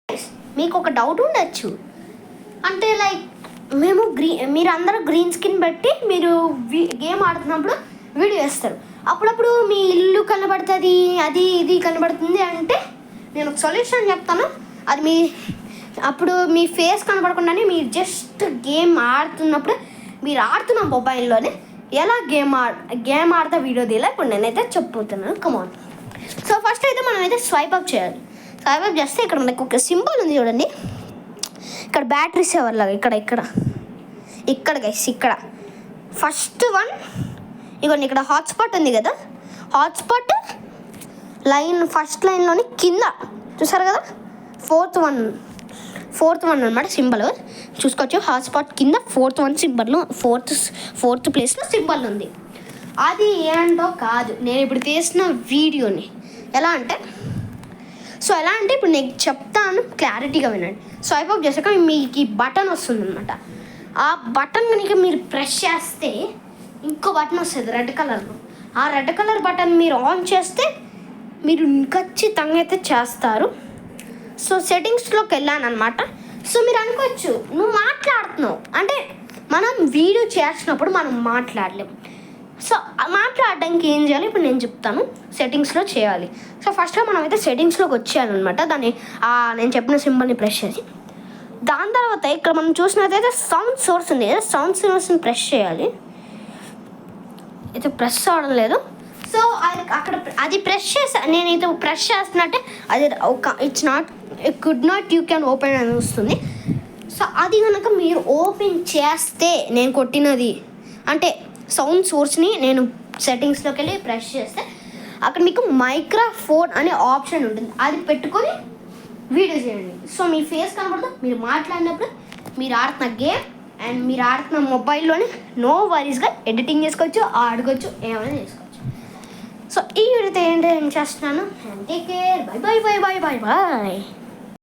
మీకు ఒక డౌట్ ఉండొచ్చు, అంటే లైక్ మేము మీరు అందరూ గ్రీన్ స్క్రీన్ పెట్టి మీరు గేమ్ ఆడుతున్నప్పుడు వీడియో వేస్తారు, అప్పుడప్పుడు మీ ఇల్లు కనబడుతుంది, అది ఇది కనబడుతుంది అంటే నేను ఒక సొల్యూషన్ చెప్తాను. అది అప్పుడు మీ ఫేస్ కనబడకుండానే మీరు జస్ట్ గేమ్ ఆడుతున్నప్పుడు మీరు ఆడుతున్న మొబైల్లోనే ఎలా గేమ్ ఆడితే వీడియో తీయాలి ఇప్పుడు నేనైతే చెప్పబోతున్నాను. కమాన్. సో ఫస్ట్ అయితే మనం అయితే స్వైప్ అప్ చేయాలి. స్వైప్ అప్ చేస్తే ఇక్కడ మనకు ఒక సింబల్ ఉంది చూడండి, ఇక్కడ బ్యాటరీ సేవర్ లాగా ఇక్కడ గైస్ ఇక్కడ ఫస్ట్ వన్ ఇగోండి, ఇక్కడ హాట్స్పాట్ ఉంది కదా, హాట్స్పాట్ ఫస్ట్ లైన్లోని కింద చూసారు కదా, ఫోర్త్ వన్ అనమాట సింబల్ చూసుకోవచ్చు. హాట్స్పాట్ కింద ఫోర్త్ ప్లేస్లో సింబల్ ఉంది. అది ఏంటో కాదు, నేను ఇప్పుడు తీసిన వీడియోని ఎలా అంటే ఇప్పుడు నేను చెప్తాను, క్లారిటీగా వినండి. స్వైప్ అప్ చేశాక మీకు ఈ బటన్ వస్తుంది అనమాట. ఆ బటన్ కనుక మీరు ప్రెస్ చేస్తే ఇంకో బటన్ వస్తుంది రెడ్ కలర్లో. ఆ రెడ్ కలర్ బటన్ మీరు ఆన్ చేస్తే మీరు ఖచ్చితంగా అయితే చేస్తారు. సో సెట్టింగ్స్లోకి వెళ్ళాను అనమాట. సో మీరు అనుకోవచ్చు నువ్వు మాట్లాడుతున్నావు అంటే, మనం వీడియో చేసినప్పుడు మనం మాట్లాడలేము. సో మాట్లాడడానికి ఏం చేయాలి ఇప్పుడు నేను చెప్తాను. సెట్టింగ్స్లో చేయాలి. సో ఫస్ట్గా మనం అయితే సెట్టింగ్స్లోకి వచ్చేయాలన్నమాట. దాన్ని నేను చెప్పిన సింబల్ని ప్రెస్ చేసి, దాని తర్వాత ఇక్కడ మనం చూసినట్టయితే సౌండ్ సోర్స్ ఉంది కదా, సౌండ్ సోర్స్ని ప్రెస్ చేయాలి. అయితే ప్రెస్ అవడం లేదు. సో అది ప్రెస్ నేనైతే ప్రెస్ చేస్తున్నట్టే అది could not you can open అని వస్తుంది. సో అది కనుక మీరు ఓపెన్ చేస్తే, నేను కొట్టినది అంటే సౌండ్ సోర్స్ని నేను సెట్టింగ్స్లోకి వెళ్ళి ప్రెస్ చేస్తే అక్కడ మీకు మైక్రోఫోన్ అనే ఆప్షన్ ఉంటుంది, అది పెట్టుకొని వీడియో చేయండి. సో మీ ఫేస్ కనబడదు, మీరు మాట్లాడినప్పుడు మీరు ఆడుతున్న గేమ్ అండ్ మీరు ఆడుతున్న మొబైల్లోనే నో వరీస్గా ఎడిటింగ్ చేసుకోవచ్చు, ఆడుకోవచ్చు, ఏమైనా చేసుకోవచ్చు. సో ఈ వీడియోతో ఏం చేస్తున్నాను, టేక్ కేర్, బై.